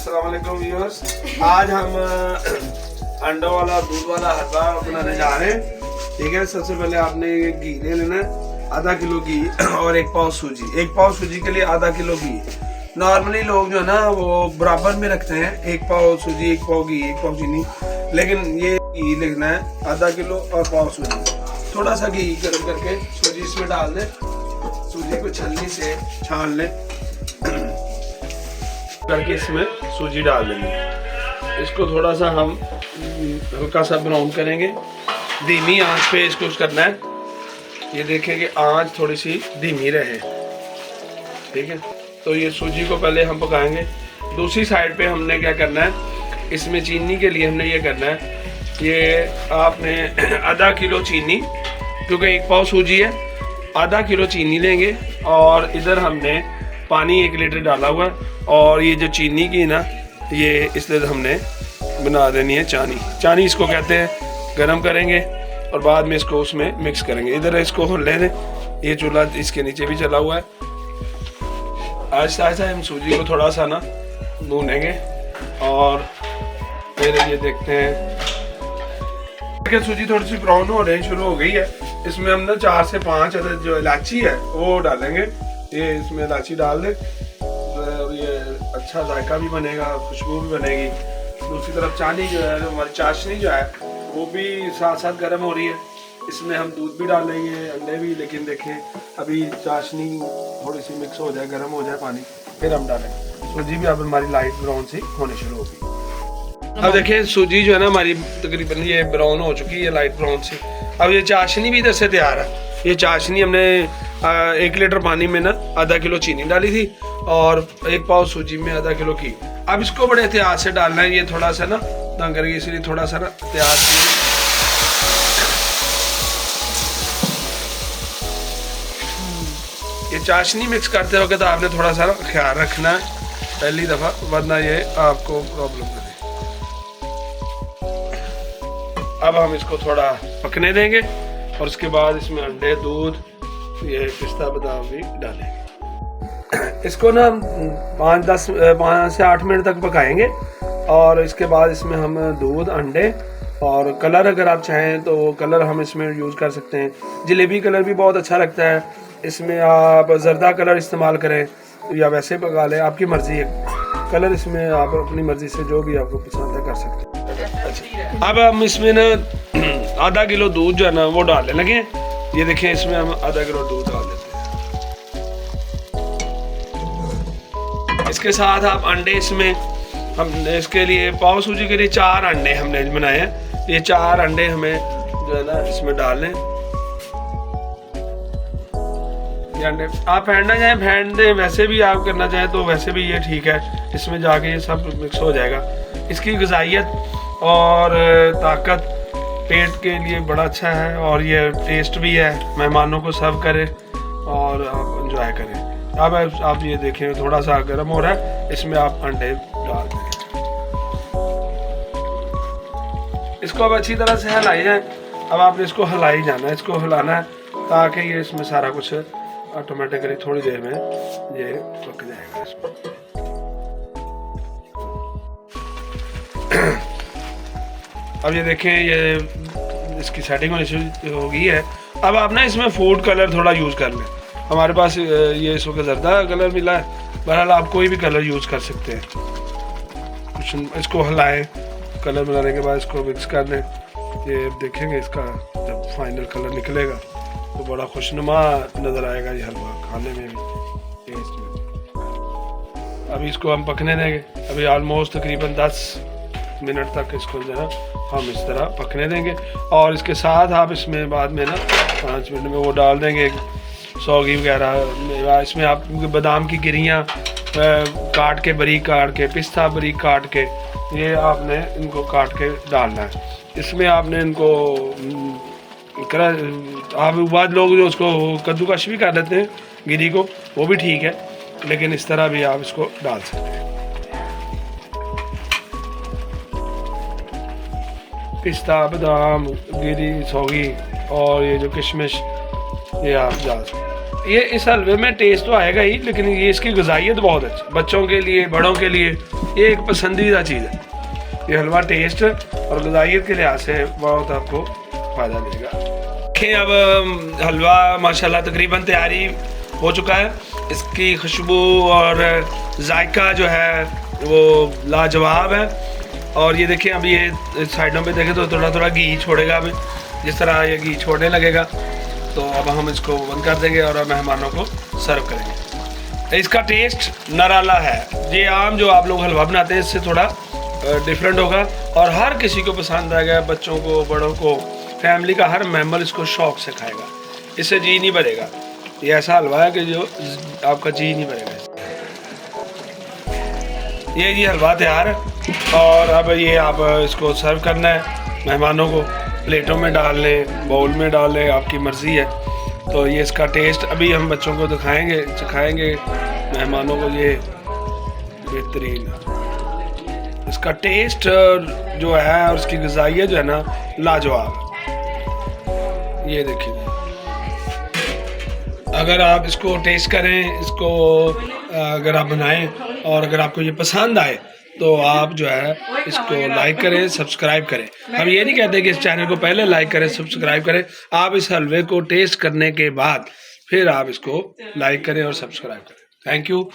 अस्सलाम वालेकुम व्यूअर्स। आज हम अंडों वाला दूध वाला हलवा बनाने जा रहे हैं। ठीक है, सबसे पहले आपने घी ले लेना है, आधा किलो घी और 1 पाव सूजी। 1 पाव सूजी के लिए आधा किलो घी। नॉर्मली लोग जो है ना वो बराबर में रखते हैं, 1 पाव सूजी 1 पाव घी 1 पाव चीनी, लेकिन ये घी लिखना है आधा किलो और पाव सूजी। थोड़ा सा घी गर्म करके सूजी इसमें डाल दें, सूजी को छलनी से छान लें करके इसमें सूजी डाल देंगे। इसको थोड़ा सा हम हल्का सा ब्राउन करेंगे, धीमी आंच पे इसको करना है। ये देखें कि आंच थोड़ी सी धीमी रहे। ठीक है, तो ये सूजी को पहले हम पकाएंगे। दूसरी साइड पे हमने क्या करना है, इसमें चीनी के लिए हमने ये करना है, ये आपने आधा किलो चीनी, क्योंकि 1 पाव सूजी है, आधा किलो चीनी लेंगे और इधर हमने पानी 1 लीटर डाला हुआ है। और ये जो चीनी की ना, ये इसलिए हमने बना देनी है चानी इसको कहते हैं। गरम करेंगे और बाद में इसको उसमें मिक्स करेंगे। इधर इसको ले दें, ये चूल्हा इसके नीचे भी चला हुआ है। आहिस्ता आहिस्ता हम सूजी को थोड़ा सा ना भूनेंगे और फिर ये देखते हैं कि सूजी थोड़ी सी ब्राउन हो रही शुरू हो गई है। इसमें हम ना 4 से 5 अदद जो इलायची है वो डालेंगे। ये इसमें इलायची डाल दें, ये अच्छा जायका भी बनेगा, खुशबू भी बनेगी। दूसरी तरफ चानी जो है, हमारी चाशनी जो है वो भी साथ साथ गर्म हो रही है। इसमें हम दूध भी डालेंगे, अंडे भी, लेकिन देखें अभी चाशनी थोड़ी सी मिक्स हो जाए, गर्म हो जाए पानी, फिर हम डालेंगे। सूजी भी अब हमारी लाइट ब्राउन सी होने शुरू होगी। अब देखें सूजी जो है ना हमारी तकरीबन ये ब्राउन हो चुकी है, लाइट ब्राउन सी। अब ये चाशनी भी इधर से तैयार है। ये चाशनी हमने 1 लीटर पानी में ना आधा किलो चीनी डाली थी और 1 पाव सूजी में आधा किलो घी। अब इसको बड़े एहतियात से डालना है, ये थोड़ा सा ना तंग करके, इसलिए थोड़ा सा ना एहतियात से। ये चाशनी मिक्स करते वक्त आपने थोड़ा सा ख्याल रखना है पहली दफा, वरना ये आपको प्रॉब्लम करे। अब हम इसको थोड़ा पकने देंगे और उसके बाद इसमें अंडे, दूध, ये पिस्ता बादाम भी डालेंगे। इसको ना 5 से 8 मिनट तक पकाएंगे और इसके बाद इसमें हम दूध, अंडे और कलर, अगर आप चाहें तो कलर हम इसमें यूज़ कर सकते हैं। जलेबी कलर भी बहुत अच्छा लगता है, इसमें आप जर्दा कलर इस्तेमाल करें या वैसे पका लें, आपकी मर्ज़ी है। कलर इसमें आप अपनी मर्ज़ी से जो भी आपको पसंद है कर सकते हैं। अच्छा, अब हम इसमें ना आधा किलो दूध जो है ना वो डालने लगे। ये देखें, इसमें हम आधा किलो दूध डाल देते हैं। इसके साथ आप अंडे, इसमें हम इसके लिए पाव सूजी के लिए 4 अंडे हमने बनाए हैं। ये 4 अंडे हमें जो है ना इसमें डालें। ये अंडे आप फेंटना चाहें फेंट दें, वैसे भी आप करना चाहें तो वैसे भी ये ठीक है। इसमें जाके ये सब मिक्स हो जाएगा। इसकी ग़िज़ाइयत और ताकत पेट के लिए बड़ा अच्छा है और ये टेस्ट भी है। मेहमानों को सर्व करें और आप एंजॉय करें। अब आप ये देखें थोड़ा सा गर्म हो रहा है, इसमें आप अंडे डाल दें। इसको अब अच्छी तरह से हिलाई जाए। अब आपने इसको हिलाई जाना है, इसको हिलाना है ताकि ये इसमें सारा कुछ ऑटोमेटिकली थोड़ी देर में ये पक जाएगा। इसमें अब ये देखें, ये इसकी सेटिंग होनी शुरू हो गई है। अब आप ना इसमें फूड कलर थोड़ा यूज़ कर लें। हमारे पास ये इस वक्त जर्दा कलर मिला है, बहरहाल आप कोई भी कलर यूज़ कर सकते हैं। कुछ इसको हिलाएं, कलर मिलाने के बाद इसको मिक्स कर दें। ये देखेंगे इसका जब फाइनल कलर निकलेगा तो बड़ा खुशनुमा नज़र आएगा ये हलवा, खाने में भी, टेस्ट में। अभी इसको हम पकने देंगे। अभी ऑलमोस्ट तकरीबन 10 मिनट तक इसको जो है हम इस तरह पकने देंगे। और इसके साथ आप इसमें बाद में ना 5 मिनट में वो डाल देंगे सौगी वगैरह। इसमें आप बादाम की गिरियाँ काट के, बारीक काट के, पिस्ता बारीक काट के, ये आपने इनको काट के डालना है। इसमें आपने इनको आप बाद लोग जो उसको कद्दूकश भी कर लेते हैं गिरी को, वो भी ठीक है, लेकिन इस तरह भी आप इसको डाल सकते हैं। पिस्ता, बादाम, गिरी, सौगी और ये जो किशमिश, ये आप डाल सकते हैं। ये इस हलवे में टेस्ट तो आएगा ही, लेकिन ये इसकी ग़िज़ाइयत बहुत अच्छी, बच्चों के लिए बड़ों के लिए ये एक पसंदीदा चीज़ है। ये हलवा टेस्ट और ग़िज़ाइयत के लिहाज से बहुत आपको फ़ायदा देगा। देखें अब हलवा माशाल्लाह तकरीबन तैयारी हो चुका है। इसकी खुशबू और जायका जो है वो लाजवाब है। और ये देखिए अब ये साइडों पे देखें तो थोड़ा थोड़ा घी छोड़ेगा। अब जिस तरह ये घी छोड़ने लगेगा तो अब हम इसको बंद कर देंगे और मेहमानों को सर्व करेंगे। इसका टेस्ट निराला है। ये आम जो आप लोग हलवा बनाते हैं इससे थोड़ा डिफरेंट होगा और हर किसी को पसंद आएगा, बच्चों को, बड़ों को, फैमिली का हर मेंबर इसको शौक से खाएगा। इससे जी नहीं भरेगा। ये ऐसा हलवा है कि जो आपका जी नहीं भरेगा। ये हलवा तैयार है और अब ये आप इसको सर्व करना है मेहमानों को। प्लेटों में डाल लें, बाउल में डाल लें, आपकी मर्ज़ी है। तो ये इसका टेस्ट अभी हम बच्चों को दिखाएंगे, सिखाएंगे मेहमानों को। ये बेहतरीन इसका टेस्ट जो है और उसकी ग़िज़ाइयत जो है ना लाजवाब। ये देखिए, अगर आप इसको टेस्ट करें, इसको अगर आप बनाएं और अगर आपको ये पसंद आए तो आप जो है इसको लाइक करें, सब्सक्राइब करें। हम ये नहीं कहते कि इस चैनल को पहले लाइक करें, सब्सक्राइब करें। आप इस हलवे को टेस्ट करने के बाद फिर आप इसको लाइक करें और सब्सक्राइब करें। Thank you.